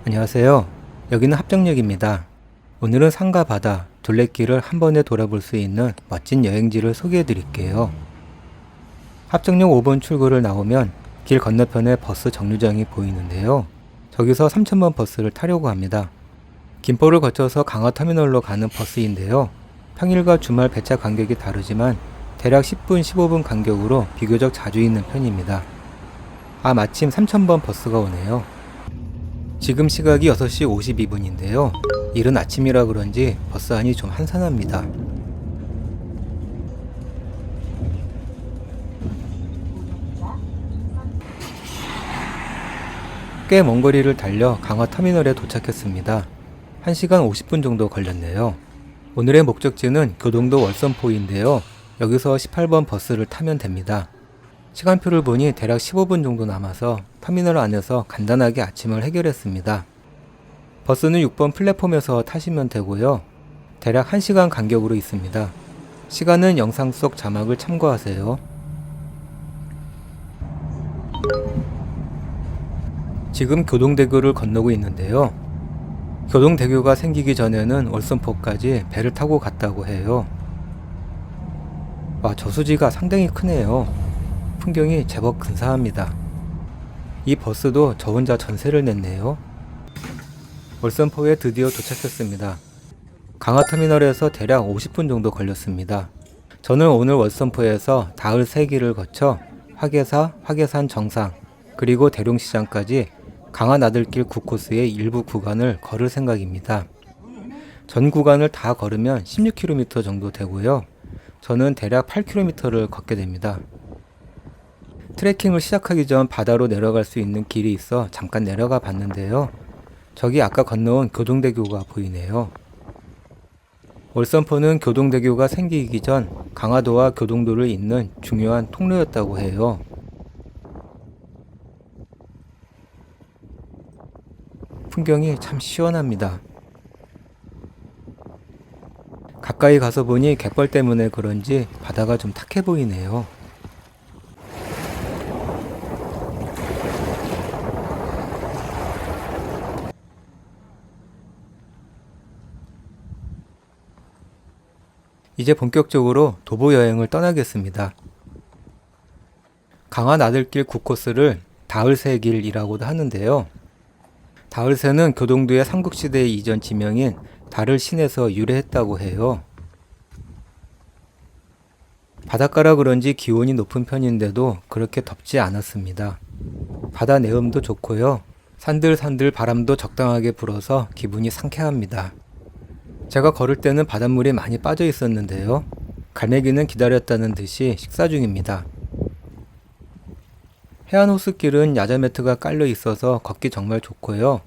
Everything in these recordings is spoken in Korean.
안녕하세요. 여기는 합정역입니다. 오늘은 산과 바다, 둘레길을 한 번에 돌아볼 수 있는 멋진 여행지를 소개해 드릴게요. 합정역 5번 출구를 나오면 길 건너편에 버스 정류장이 보이는데요. 저기서 3000번 버스를 타려고 합니다. 김포를 거쳐서 강화터미널로 가는 버스인데요. 평일과 주말 배차 간격이 다르지만 대략 10분, 15분 간격으로 비교적 자주 있는 편입니다. 마침 3000번 버스가 오네요. 지금 시각이 6시 52분인데요. 이른 아침이라 그런지 버스 안이 좀 한산합니다. 꽤 먼 거리를 달려 강화터미널에 도착했습니다. 1시간 50분 정도 걸렸네요. 오늘의 목적지는 교동도 월선포인데요. 여기서 18번 버스를 타면 됩니다. 시간표를 보니 대략 15분 정도 남아서 터미널 안에서 간단하게 아침을 해결했습니다. 버스는 6번 플랫폼에서 타시면 되고요. 대략 1시간 간격으로 있습니다. 시간은 영상 속 자막을 참고하세요. 지금 교동대교를 건너고 있는데요. 교동대교가 생기기 전에는 월선포까지 배를 타고 갔다고 해요. 저수지가 상당히 크네요. 풍경이 제법 근사합니다. 이 버스도 저 혼자 전세를 냈네요. 월선포에 드디어 도착했습니다. 강화터미널에서 대략 50분 정도 걸렸습니다. 저는 오늘 월선포에서 다을 3길을 거쳐 화계사, 화계산 정상, 그리고 대룡시장까지 강화나들길 9코스의 일부 구간을 걸을 생각입니다. 전 구간을 다 걸으면 16km 정도 되고요. 저는 대략 8km를 걷게 됩니다. 트레킹을 시작하기 전 바다로 내려갈 수 있는 길이 있어 잠깐 내려가 봤는데요. 저기 아까 건너온 교동대교가 보이네요. 월선포는 교동대교가 생기기 전 강화도와 교동도를 잇는 중요한 통로였다고 해요. 풍경이 참 시원합니다. 가까이 가서 보니 갯벌 때문에 그런지 바다가 좀 탁해 보이네요. 이제 본격적으로 도보 여행을 떠나겠습니다. 강화나들길 9코스를 다을새길이라고도 하는데요. 다을새는 교동도의 삼국시대 이전 지명인 다를신에서 유래했다고 해요. 바닷가라 그런지 기온이 높은 편인데도 그렇게 덥지 않았습니다. 바다 내음도 좋고요. 산들산들 바람도 적당하게 불어서 기분이 상쾌합니다. 제가 걸을 때는 바닷물이 많이 빠져 있었는데요. 갈매기는 기다렸다는 듯이 식사 중입니다. 해안 호수길은 야자 매트가 깔려 있어서 걷기 정말 좋고요.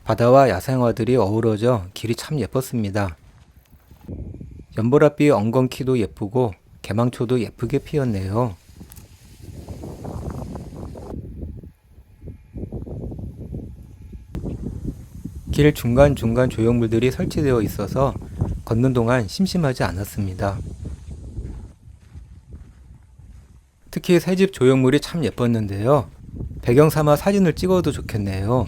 바다와 야생화들이 어우러져 길이 참 예뻤습니다. 연보랏빛 엉겅퀴도 예쁘고 개망초도 예쁘게 피었네요. 길 중간중간 조형물들이 설치되어 있어서 걷는 동안 심심하지 않았습니다. 특히 새집 조형물이 참 예뻤는데요. 배경 삼아 사진을 찍어도 좋겠네요.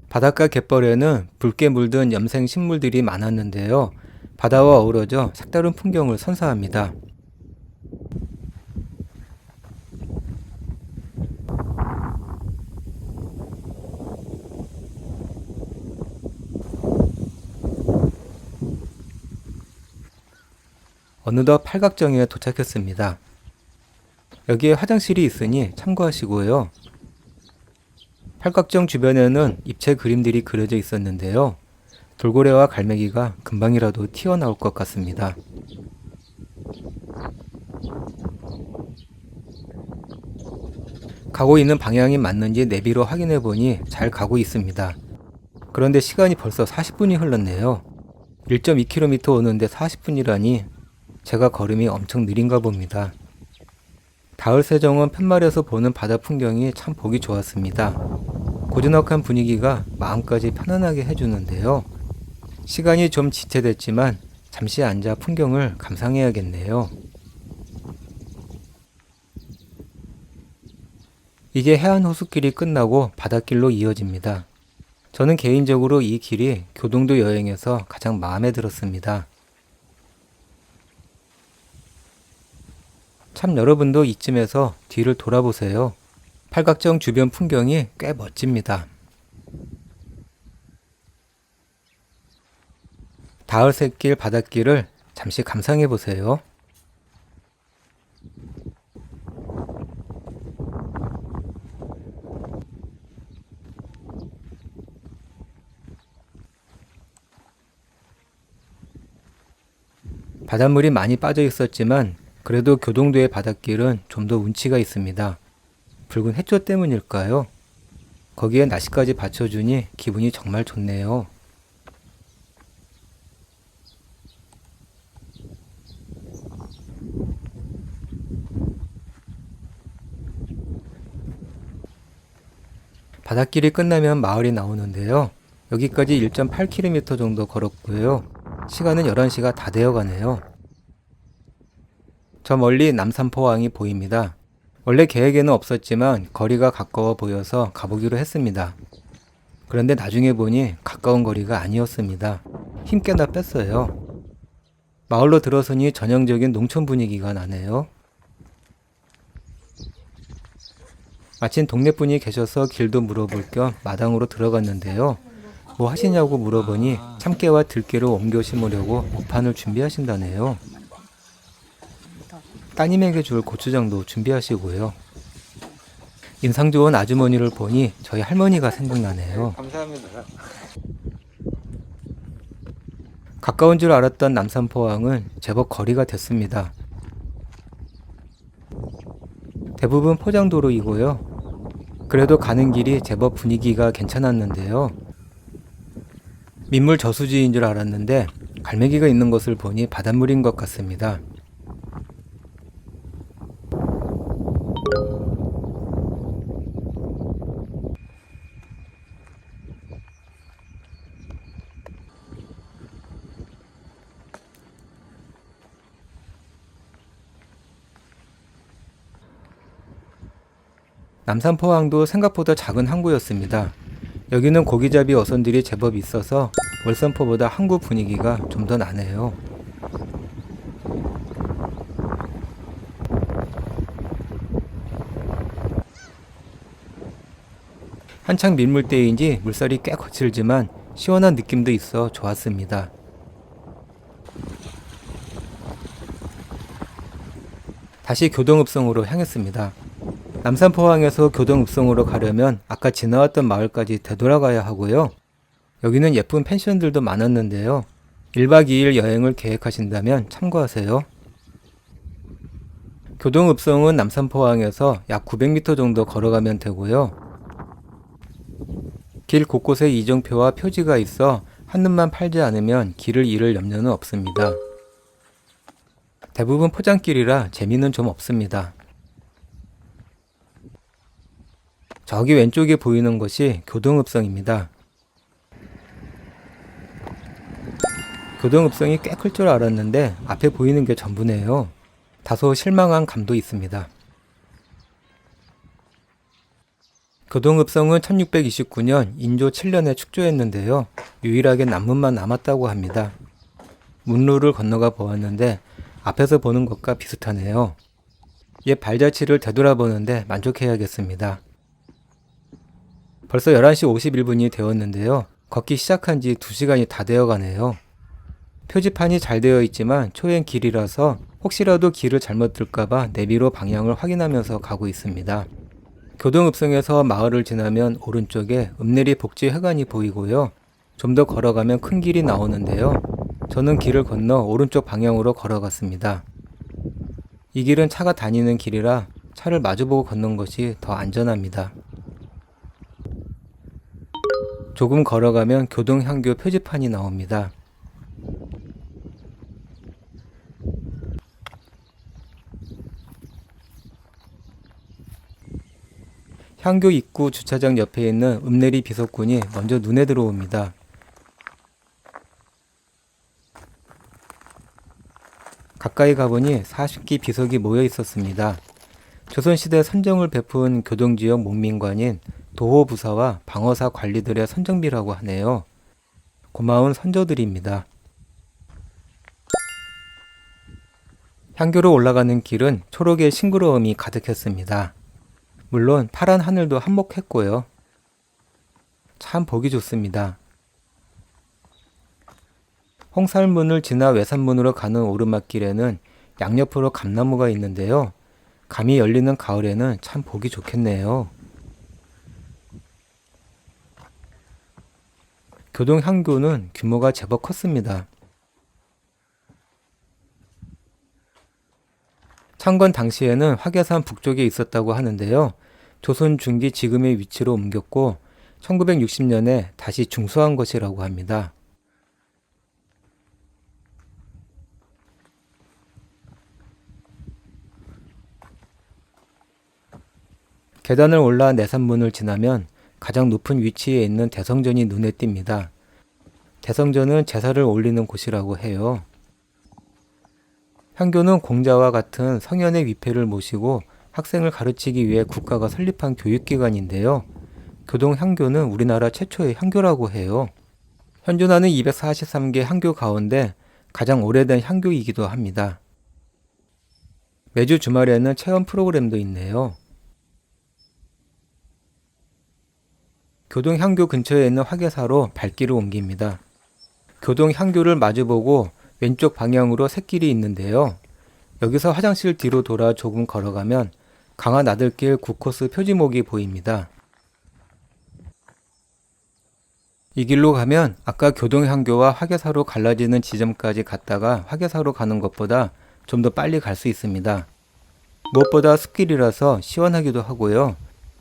바닷가 갯벌에는 붉게 물든 염생 식물들이 많았는데요. 바다와 어우러져 색다른 풍경을 선사합니다. 어느덧 팔각정에 도착했습니다. 여기에 화장실이 있으니 참고하시고요. 팔각정 주변에는 입체 그림들이 그려져 있었는데요. 돌고래와 갈매기가 금방이라도 튀어나올 것 같습니다. 가고 있는 방향이 맞는지 내비로 확인해 보니 잘 가고 있습니다. 그런데 시간이 벌써 40분이 흘렀네요. 1.2km 오는데 40분이라니 제가 걸음이 엄청 느린가 봅니다. 다을세정은 팻말에서 보는 바다 풍경이 참 보기 좋았습니다. 고즈넉한 분위기가 마음까지 편안하게 해주는데요. 시간이 좀 지체됐지만 잠시 앉아 풍경을 감상해야겠네요. 이게 해안 호수길이 끝나고 바닷길로 이어집니다. 저는 개인적으로 이 길이 교동도 여행에서 가장 마음에 들었습니다. 참 여러분도 이쯤에서 뒤를 돌아보세요. 팔각정 주변 풍경이 꽤 멋집니다. 다을새길 바닷길을 잠시 감상해 보세요. 바닷물이 많이 빠져 있었지만 그래도 교동도의 바닷길은 좀 더 운치가 있습니다. 붉은 해초 때문일까요? 거기에 날씨까지 받쳐주니 기분이 정말 좋네요. 바닷길이 끝나면 마을이 나오는데요. 여기까지 1.8km 정도 걸었고요. 시간은 11시가 다 되어 가네요. 저 멀리 남산포항이 보입니다. 원래 계획에는 없었지만 거리가 가까워 보여서 가보기로 했습니다. 그런데 나중에 보니 가까운 거리가 아니었습니다. 힘께나 뺐어요. 마을로 들어서니 전형적인 농촌 분위기가 나네요. 마침 동네분이 계셔서 길도 물어볼 겸 마당으로 들어갔는데요. 뭐 하시냐고 물어보니 참깨와 들깨를 옮겨 심으려고 모판을 준비하신다네요. 따님에게 줄 고추장도 준비하시고요. 인상 좋은 아주머니를 보니 저희 할머니가 생각나네요. 감사합니다. 가까운 줄 알았던 남산포항은 제법 거리가 됐습니다. 대부분 포장도로이고요. 그래도 가는 길이 제법 분위기가 괜찮았는데요. 민물 저수지인 줄 알았는데 갈매기가 있는 것을 보니 바닷물인 것 같습니다. 남산포항도 생각보다 작은 항구였습니다. 여기는 고기잡이 어선들이 제법 있어서 월산포보다 항구 분위기가 좀 더 나네요. 한창 민물 때인지 물살이 꽤 거칠지만 시원한 느낌도 있어 좋았습니다. 다시 교동읍성으로 향했습니다. 남산포항에서 교동읍성으로 가려면 아까 지나왔던 마을까지 되돌아가야 하고요. 여기는 예쁜 펜션들도 많았는데요. 1박 2일 여행을 계획하신다면 참고하세요. 교동읍성은 남산포항에서 약 900m 정도 걸어가면 되고요. 길 곳곳에 이정표와 표지가 있어 한눈만 팔지 않으면 길을 잃을 염려는 없습니다. 대부분 포장길이라 재미는 좀 없습니다. 저기 왼쪽에 보이는 것이 교동읍성입니다. 교동읍성이 꽤 클 줄 알았는데 앞에 보이는 게 전부네요. 다소 실망한 감도 있습니다. 교동읍성은 1629년 인조 7년에 축조했는데요. 유일하게 남문만 남았다고 합니다. 문로를 건너가 보았는데 앞에서 보는 것과 비슷하네요. 옛 발자취를 되돌아보는데 만족해야겠습니다. 벌써 11시 51분이 되었는데요. 걷기 시작한 지 2시간이 다 되어 가네요. 표지판이 잘 되어 있지만 초행 길이라서 혹시라도 길을 잘못 들까봐 내비로 방향을 확인하면서 가고 있습니다. 교동읍성에서 마을을 지나면 오른쪽에 읍내리 복지회관이 보이고요. 좀 더 걸어가면 큰 길이 나오는데요. 저는 길을 건너 오른쪽 방향으로 걸어갔습니다. 이 길은 차가 다니는 길이라 차를 마주보고 걷는 것이 더 안전합니다. 조금 걸어가면 교동향교 표지판이 나옵니다. 향교 입구 주차장 옆에 있는 읍내리 비석군이 먼저 눈에 들어옵니다. 가까이 가보니 40기 비석이 모여 있었습니다. 조선시대 선정을 베푼 교동지역 목민관인 도호부사와 방어사 관리들의 선정비라고 하네요. 고마운 선조들입니다. 향교로 올라가는 길은 초록의 싱그러움이 가득했습니다. 물론 파란 하늘도 한몫했고요. 참 보기 좋습니다. 홍살문을 지나 외산문으로 가는 오르막길에는 양옆으로 감나무가 있는데요. 감이 열리는 가을에는 참 보기 좋겠네요. 교동 향교는 규모가 제법 컸습니다. 창건 당시에는 화계산 북쪽에 있었다고 하는데요. 조선 중기 지금의 위치로 옮겼고 1960년에 다시 중수한 것이라고 합니다. 계단을 올라 내산문을 지나면 가장 높은 위치에 있는 대성전이 눈에 띕니다. 대성전은 제사를 올리는 곳이라고 해요. 향교는 공자와 같은 성현의 위패를 모시고 학생을 가르치기 위해 국가가 설립한 교육기관인데요. 교동 향교는 우리나라 최초의 향교라고 해요. 현존하는 243개 향교 가운데 가장 오래된 향교이기도 합니다. 매주 주말에는 체험 프로그램도 있네요. 교동 향교 근처에 있는 화계사로 발길을 옮깁니다. 교동 향교를 마주보고 왼쪽 방향으로 샛길이 있는데요. 여기서 화장실 뒤로 돌아 조금 걸어가면 강화 나들길 9코스 표지목이 보입니다. 이 길로 가면 아까 교동 향교와 화계사로 갈라지는 지점까지 갔다가 화계사로 가는 것보다 좀 더 빨리 갈 수 있습니다. 무엇보다 숲길이라서 시원하기도 하고요.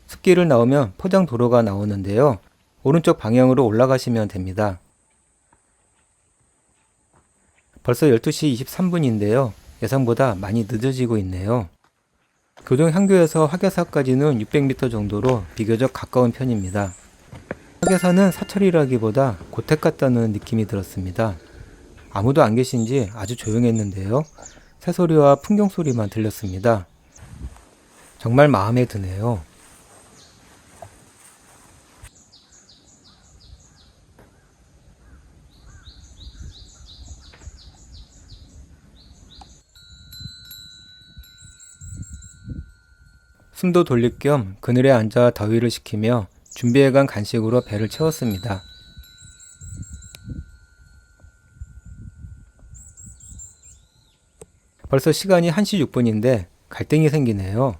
숲길을 나오면 포장도로가 나오는데요. 오른쪽 방향으로 올라가시면 됩니다. 벌써 12시 23분인데요. 예상보다 많이 늦어지고 있네요. 교동 향교에서 화계사까지는 600m 정도로 비교적 가까운 편입니다. 화계사는 사찰이라기보다 고택 같다는 느낌이 들었습니다. 아무도 안 계신지 아주 조용했는데요. 새소리와 풍경소리만 들렸습니다. 정말 마음에 드네요. 숨도 돌릴 겸 그늘에 앉아 더위를 식히며 준비해간 간식으로 배를 채웠습니다. 벌써 시간이 1시 6분인데 갈등이 생기네요.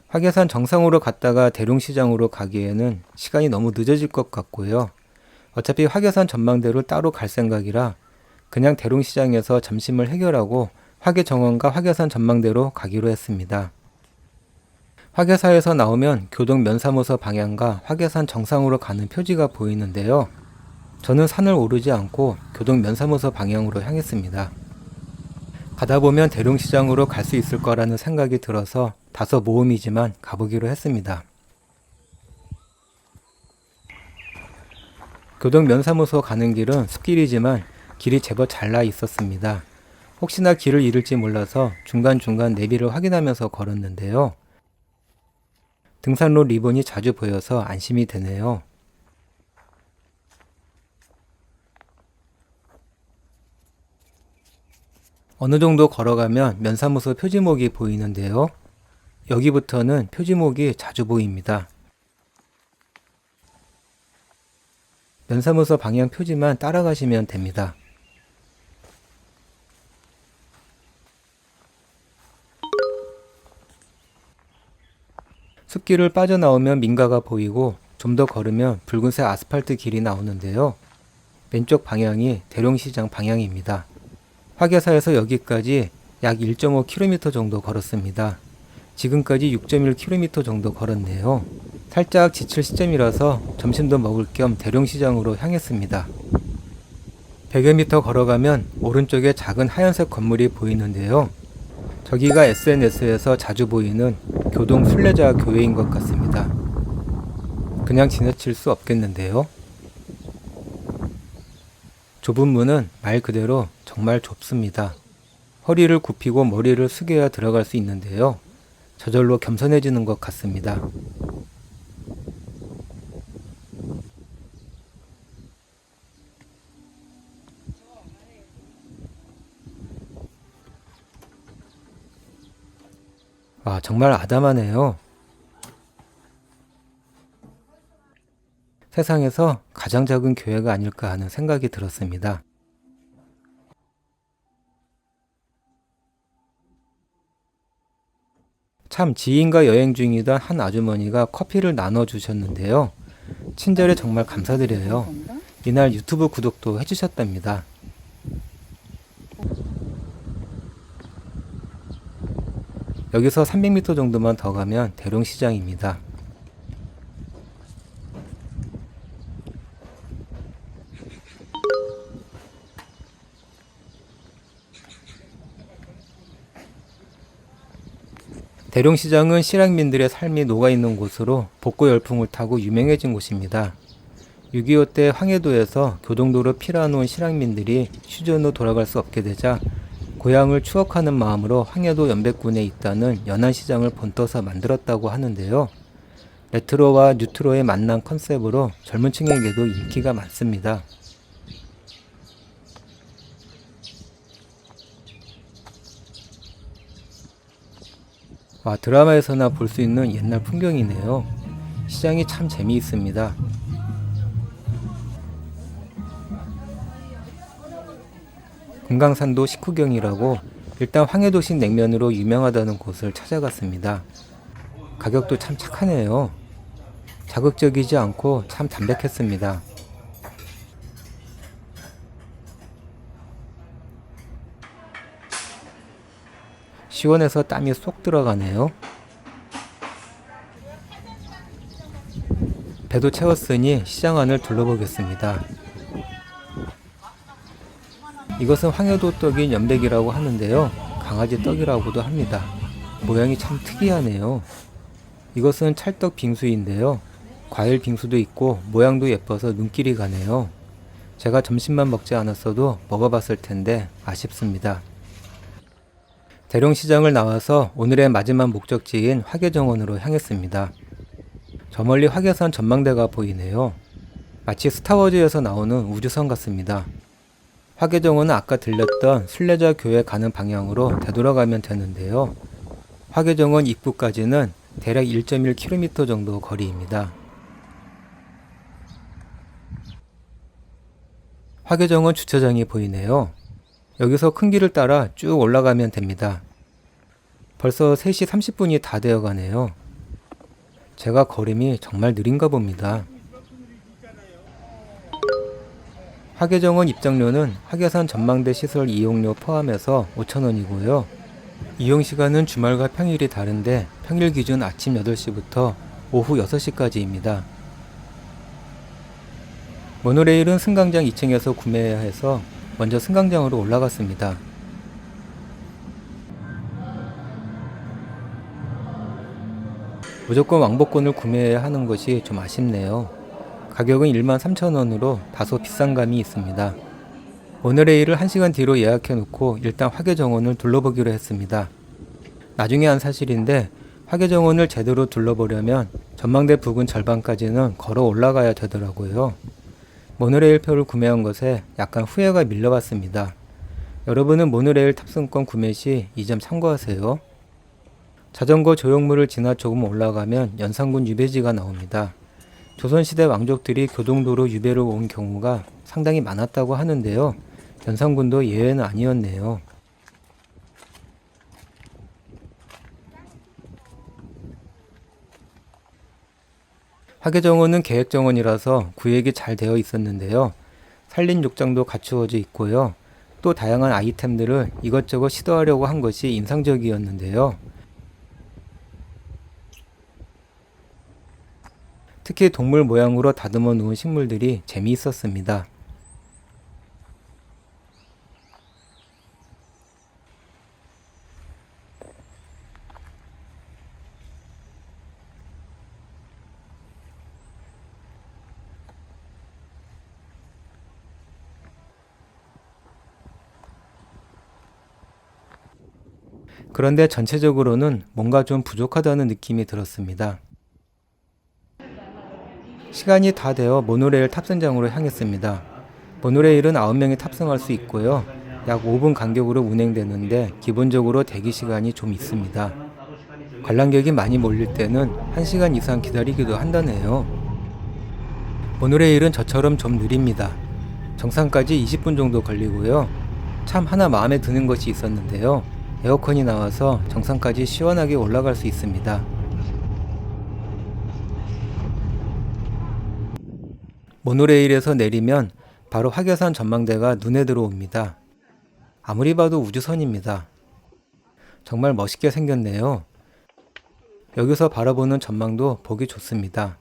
화계산 정상으로 갔다가 대룡시장으로 가기에는 시간이 너무 늦어질 것 같고요. 어차피 화계산 전망대로 따로 갈 생각이라 그냥 대룡시장에서 점심을 해결하고 화계정원과 화계산 전망대로 가기로 했습니다. 화계사에서 나오면 교동 면사무소 방향과 화계산 정상으로 가는 표지가 보이는데요. 저는 산을 오르지 않고 교동 면사무소 방향으로 향했습니다. 가다 보면 대룡시장으로 갈 수 있을 거라는 생각이 들어서 다소 모험이지만 가보기로 했습니다. 교동 면사무소 가는 길은 숲길이지만 길이 제법 잘 나 있었습니다. 혹시나 길을 잃을지 몰라서 중간중간 내비를 확인하면서 걸었는데요. 등산로 리본이 자주 보여서 안심이 되네요. 어느 정도 걸어가면 면사무소 표지목이 보이는데요. 여기부터는 표지목이 자주 보입니다. 면사무소 방향 표지만 따라가시면 됩니다. 숲길을 빠져나오면 민가가 보이고 좀 더 걸으면 붉은색 아스팔트 길이 나오는데요. 왼쪽 방향이 대룡시장 방향입니다. 화계사에서 여기까지 약 1.5km 정도 걸었습니다. 지금까지 6.1km 정도 걸었네요. 살짝 지칠 시점이라서 점심도 먹을 겸 대룡시장으로 향했습니다. 100여 미터 걸어가면 오른쪽에 작은 하얀색 건물이 보이는데요. 저기가 SNS에서 자주 보이는 교동 순례자 교회인 것 같습니다. 그냥 지나칠 수 없겠는데요. 좁은 문은 말 그대로 정말 좁습니다. 허리를 굽히고 머리를 숙여야 들어갈 수 있는데요. 저절로 겸손해지는 것 같습니다. 와, 정말 아담하네요. 세상에서 가장 작은 교회가 아닐까 하는 생각이 들었습니다. 참 지인과 여행 중이던 한 아주머니가 커피를 나눠주셨는데요. 친절에 정말 감사드려요. 이날 유튜브 구독도 해주셨답니다. 여기서 300m 정도만 더 가면 대롱시장입니다. 대룡시장은 실향민들의 삶이 녹아있는 곳으로 복고 열풍을 타고 유명해진 곳입니다. 6.25 때 황해도에서 교동도로 피라놓은 실향민들이 휴전으로 돌아갈 수 없게 되자 고향을 추억하는 마음으로 황해도 연백군에 있다는 연안시장을 본떠서 만들었다고 하는데요. 레트로와 뉴트로의 만남 컨셉으로 젊은 층에게도 인기가 많습니다. 와, 드라마에서나 볼 수 있는 옛날 풍경이네요. 시장이 참 재미있습니다. 금강산도 식후경이라고 일단 황해도식 냉면으로 유명하다는 곳을 찾아갔습니다. 가격도 참 착하네요. 자극적이지 않고 참 담백했습니다. 시원해서 땀이 쏙 들어가네요. 배도 채웠으니 시장 안을 둘러보겠습니다. 이것은 황해도 떡인 연백이라고 하는데요. 강아지 떡이라고도 합니다. 모양이 참 특이하네요. 이것은 찰떡 빙수인데요. 과일 빙수도 있고 모양도 예뻐서 눈길이 가네요. 제가 점심만 먹지 않았어도 먹어봤을 텐데 아쉽습니다. 대룡시장을 나와서 오늘의 마지막 목적지인 화계정원으로 향했습니다. 저 멀리 화계산 전망대가 보이네요. 마치 스타워즈에서 나오는 우주선 같습니다. 화계정원은 아까 들렸던 순례자 교회 가는 방향으로 되돌아가면 되는데요. 화계정원 입구까지는 대략 1.1km 정도 거리입니다. 화계정원 주차장이 보이네요. 여기서 큰 길을 따라 쭉 올라가면 됩니다. 벌써 3시 30분이 다 되어 가네요. 제가 걸음이 정말 느린가 봅니다. 화계정원 입장료는 화계산 전망대 시설 이용료 포함해서 5,000원이고요. 이용시간은 주말과 평일이 다른데 평일 기준 아침 8시부터 오후 6시까지입니다. 모노레일은 승강장 2층에서 구매해야 해서 먼저 승강장으로 올라갔습니다. 무조건 왕복권을 구매해야 하는 것이 좀 아쉽네요. 가격은 13,000원으로 다소 비싼 감이 있습니다. 모노레일을 1시간 뒤로 예약해 놓고 일단 화계정원을 둘러보기로 했습니다. 나중에 한 사실인데 화계정원을 제대로 둘러보려면 전망대 부근 절반까지는 걸어 올라가야 되더라고요. 모노레일 표를 구매한 것에 약간 후회가 밀려왔습니다. 여러분은 모노레일 탑승권 구매 시 이 점 참고하세요. 자전거 조형물을 지나 조금 올라가면 연산군 유배지가 나옵니다. 조선시대 왕족들이 교동도로 유배를 온 경우가 상당히 많았다고 하는데요. 연산군도 예외는 아니었네요. 화계정원은 계획정원이라서 구획이 잘 되어 있었는데요. 산림욕장도 갖추어져 있고요. 또 다양한 아이템들을 이것저것 시도하려고 한 것이 인상적이었는데요. 특히 동물 모양으로 다듬어 놓은 식물들이 재미있었습니다. 그런데 전체적으로는 뭔가 좀 부족하다는 느낌이 들었습니다. 시간이 다 되어 모노레일 탑승장으로 향했습니다. 모노레일은 9명이 탑승할 수 있고요. 약 5분 간격으로 운행되는데 기본적으로 대기 시간이 좀 있습니다. 관람객이 많이 몰릴 때는 1시간 이상 기다리기도 한다네요. 모노레일은 저처럼 좀 느립니다. 정상까지 20분 정도 걸리고요. 참 하나 마음에 드는 것이 있었는데요. 에어컨이 나와서 정상까지 시원하게 올라갈 수 있습니다. 모노레일에서 내리면 바로 화계산 전망대가 눈에 들어옵니다. 아무리 봐도 우주선입니다. 정말 멋있게 생겼네요. 여기서 바라보는 전망도 보기 좋습니다.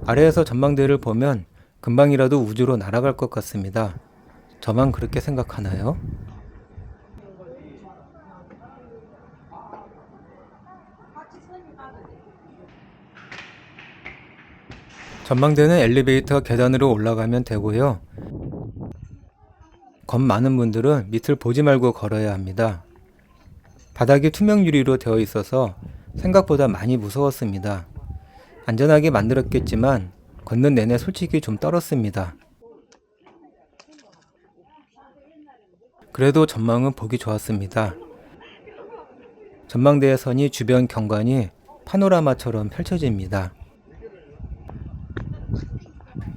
아래에서 전망대를 보면 금방이라도 우주로 날아갈 것 같습니다. 저만 그렇게 생각하나요? 전망대는 엘리베이터 계단으로 올라가면 되고요. 겁 많은 분들은 밑을 보지 말고 걸어야 합니다. 바닥이 투명 유리로 되어 있어서 생각보다 많이 무서웠습니다. 안전하게 만들었겠지만 걷는 내내 솔직히 좀 떨었습니다. 그래도 전망은 보기 좋았습니다. 전망대의 선이 주변 경관이 파노라마처럼 펼쳐집니다.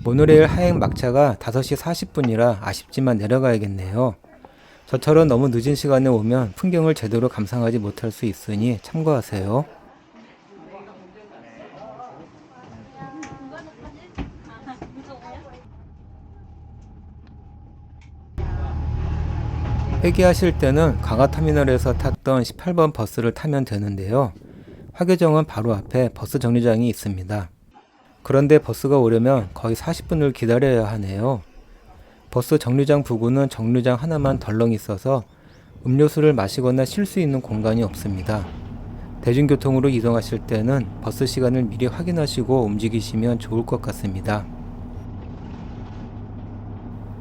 모노레일 하행 막차가 5시 40분이라 아쉽지만 내려가야겠네요. 저처럼 너무 늦은 시간에 오면 풍경을 제대로 감상하지 못할 수 있으니 참고하세요. 회귀하실 때는 강화터미널에서 탔던 18번 버스를 타면 되는데요. 화교정은 바로 앞에 버스 정류장이 있습니다. 그런데 버스가 오려면 거의 40분을 기다려야 하네요. 버스 정류장 부근은 정류장 하나만 덜렁 있어서 음료수를 마시거나 쉴 수 있는 공간이 없습니다. 대중교통으로 이동하실 때는 버스 시간을 미리 확인하시고 움직이시면 좋을 것 같습니다.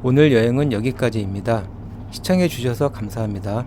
오늘 여행은 여기까지입니다. 시청해 주셔서 감사합니다.